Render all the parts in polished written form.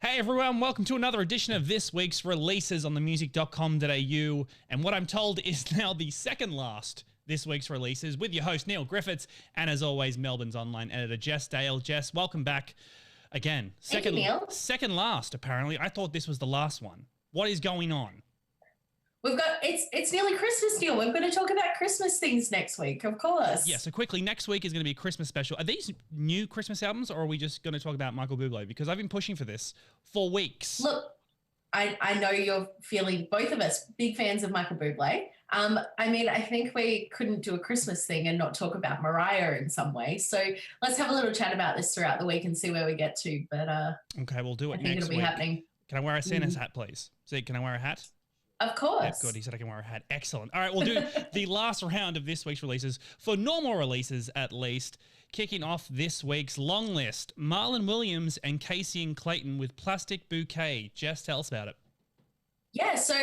Hey everyone, welcome to another edition of this week's releases on themusic.com.au. And what I'm told is now the second last this week's releases with your host Neil Griffiths and as always Melbourne's online editor Jess Dale. Jess, welcome back again. Thank you, Neil. Second last apparently. I thought this was the last one. What is going on? We've got it's nearly Christmas, Neil. We're going to talk about Christmas things next week, of course. Yeah, so quickly, next week is going to be a Christmas special. Are these new Christmas albums or are we just going to talk about Michael Bublé? Because I've been pushing for this for weeks. Look, I know you're feeling, both of us, big fans of Michael Bublé. I think we couldn't do a Christmas thing and not talk about Mariah in some way. So let's have a little chat about this throughout the week and see where we get to. But okay, we'll do it I think next it'll be week. Happening. Can I wear a Santa's hat, please? See, can I wear a hat? Of course. Yeah, good. He said I can wear a hat. Excellent. All right, we'll do the last round of this week's releases for normal releases at least. Kicking off this week's long list, Marlon Williams and Casey and Clayton with Plastic Bouquet. Jess, tell us about it. Yeah, so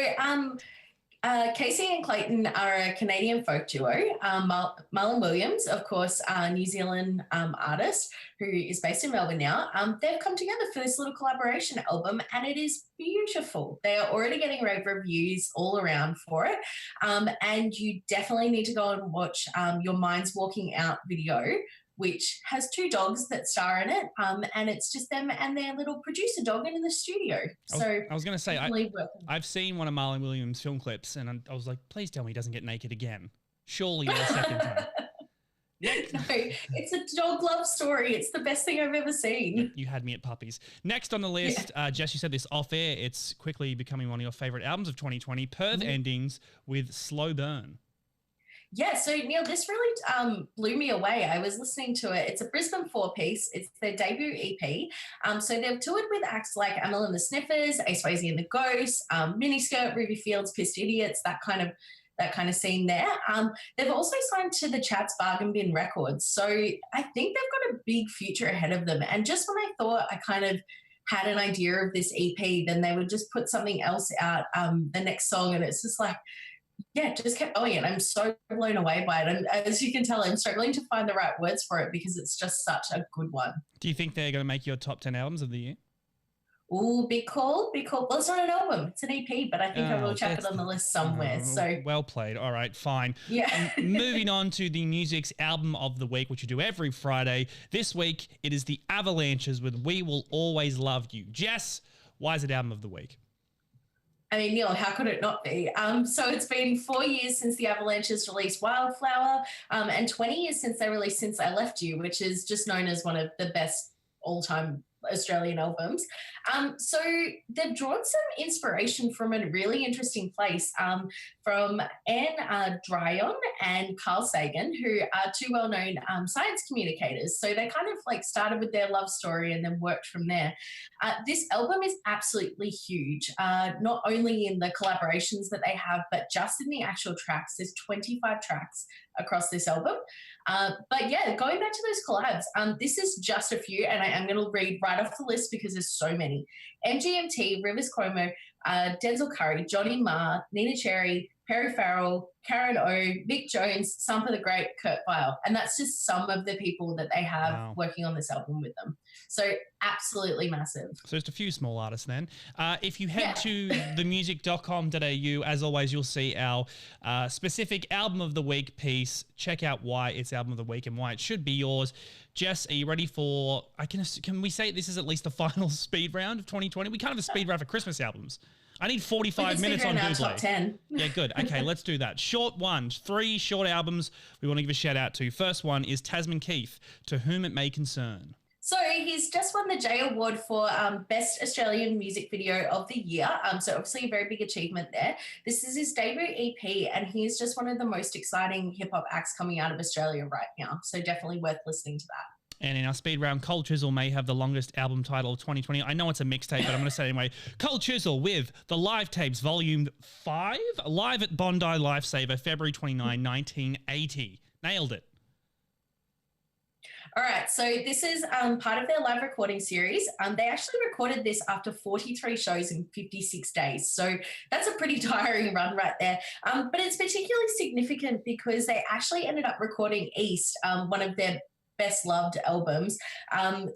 Casey and Clayton are a Canadian folk duo. Marlon Williams, of course, a New Zealand artist who is based in Melbourne now. They've come together for this little collaboration album and it is beautiful. They are already getting rave reviews all around for it. And you definitely need to go and watch Your Mind's Walking Out video, which has two dogs that star in it, and it's just them and their little producer dog in the studio. I was going to say, I've seen one of Marlon Williams' film clips, and I was like, please tell me he doesn't get naked again. Surely the second time. No, it's a dog love story. It's the best thing I've ever seen. You had me at puppies. Next on the list, Jess, you said this off air, it's quickly becoming one of your favourite albums of 2020, Perth Endings with Slow Burn. Yeah, so Neil, this really blew me away. I was listening to it. It's a Brisbane four-piece. It's their debut EP. So they've toured with acts like Amel and the Sniffers, Ace Swayze and the Ghosts, Miniskirt, Ruby Fields, Pissed Idiots, that kind of scene there. They've also signed to the Chats Bargain Bin Records. So I think they've got a big future ahead of them. And just when I thought I kind of had an idea of this EP, then they would just put something else out the next song. And it's just like, yeah, just kept going. And I'm so blown away by it. And as you can tell, I'm struggling to find the right words for it because it's just such a good one. Do you think they're going to make your top 10 albums of the year? Ooh, big call, big call. Well, it's not an album, it's an EP, but I think I will chuck it on the list somewhere. So well played. All right, fine. Yeah. Moving on to the music's album of the week, which you do every Friday. This week, it is the Avalanches with We Will Always Love You. Jess, why is it album of the week? I mean, Neil, how could it not be? So it's been 4 years since the Avalanches released Wildflower, and 20 years since they released Since I Left You, which is just known as one of the best all-time Australian albums. So they've drawn some inspiration from a really interesting place from Anne Dryon and Carl Sagan, who are two well-known science communicators. So they kind of like started with their love story and then worked from there. This album is absolutely huge, not only in the collaborations that they have, but just in the actual tracks. There's 25 tracks across this album. But yeah, going back to those collabs, this is just a few, and I am going to read right off the list because there's so many. MGMT, Rivers Cuomo, Denzel Curry, Johnny Marr, Nina Cherry, Perry Farrell, Karen O, Mick Jones, Some for the Great, Kurt Vile. And that's just some of the people that they have working on this album with them. So absolutely massive. So just a few small artists then. If you head to themusic.com.au, as always, you'll see our specific album of the week piece. Check out why it's album of the week and why it should be yours. Jess, are you ready for, can we say this is at least the final speed round of 2020? We can't have a speed round for Christmas albums. I need 45 minutes on Bublé. Top 10. Yeah, good. Okay, let's do that. Short one, 3 short albums we want to give a shout out to. First one is Tasman Keith, To Whom It May Concern. So he's just won the J Award for Best Australian Music Video of the Year. So obviously a very big achievement there. This is his debut EP, and he is just one of the most exciting hip-hop acts coming out of Australia right now. So definitely worth listening to that. And in our speed round, Cole Chisel may have the longest album title of 2020. I know it's a mixtape, but I'm going to say it anyway. Cole Chisel with The Live Tapes, Volume 5, live at Bondi Lifesaver, February 29, 1980. Nailed it. All right, so this is part of their live recording series. They actually recorded this after 43 shows in 56 days. So that's a pretty tiring run right there. But it's particularly significant because they actually ended up recording East, one of their best loved albums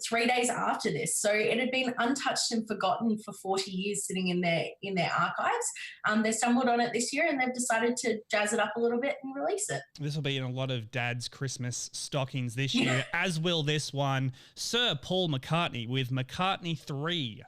3 days after this. So it had been untouched and forgotten for 40 years, sitting in their archives. They stumbled on it this year, and they've decided to jazz it up a little bit and release it. This will be in a lot of Dad's Christmas stockings this year, as will this one. Sir Paul McCartney with McCartney 3.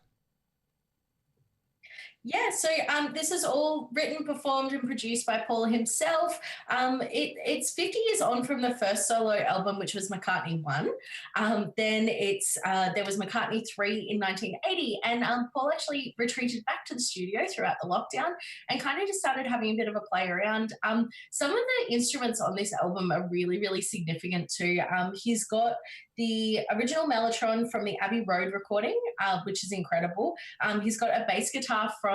Yeah, so this is all written, performed, and produced by Paul himself. It's 50 years on from the first solo album, which was McCartney 1. Then there was McCartney 3 in 1980, and Paul actually retreated back to the studio throughout the lockdown and kind of just started having a bit of a play around. Some of the instruments on this album are really, really significant too. He's got the original Mellotron from the Abbey Road recording, which is incredible. He's got a bass guitar from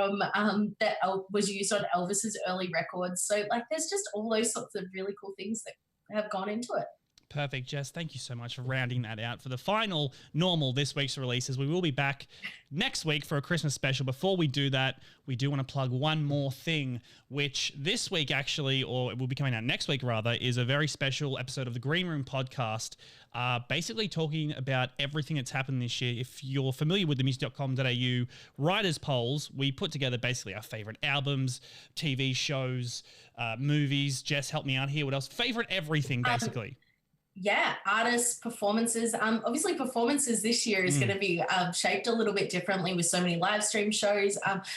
that was used on Elvis's early records. So like there's just all those sorts of really cool things that have gone into it. Perfect, Jess. Thank you so much for rounding that out. For the final normal this week's releases, we will be back next week for a Christmas special. Before we do that, we do want to plug one more thing, which this week actually, or it will be coming out next week rather, is a very special episode of the Green Room podcast, basically talking about everything that's happened this year. If you're familiar with the music.com.au writers polls, we put together basically our favorite albums, TV shows, movies. Jess, help me out here. What else? Favorite everything, basically. Yeah, artists, performances. Obviously, performances this year is going to be shaped a little bit differently with so many live stream shows.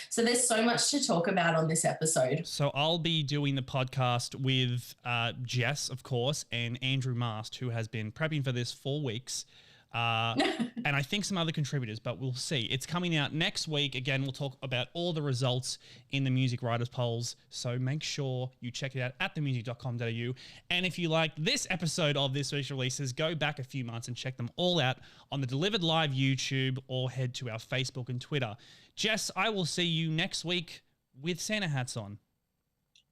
So there's so much to talk about on this episode. So I'll be doing the podcast with Jess, of course, and Andrew Mast, who has been prepping for this 4 weeks. And I think some other contributors, but we'll see. It's coming out next week. Again, we'll talk about all the results in the music writers polls. So make sure you check it out at themusic.com.au. And if you like this episode of this week's releases, go back a few months and check them all out on the Delivered Live YouTube, or head to our Facebook and Twitter. Jess, I will see you next week with Santa hats on.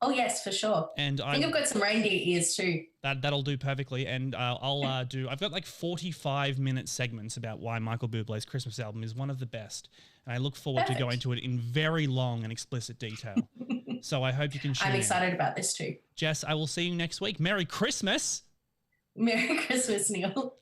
Oh, yes, for sure. And I think I've got some reindeer ears too. That'll do perfectly. And I've got like 45-minute segments about why Michael Bublé's Christmas album is one of the best. And I look forward to going into it in very long and explicit detail. So I hope you can tune in. I'm excited about this too. Jess, I will see you next week. Merry Christmas. Merry Christmas, Neil.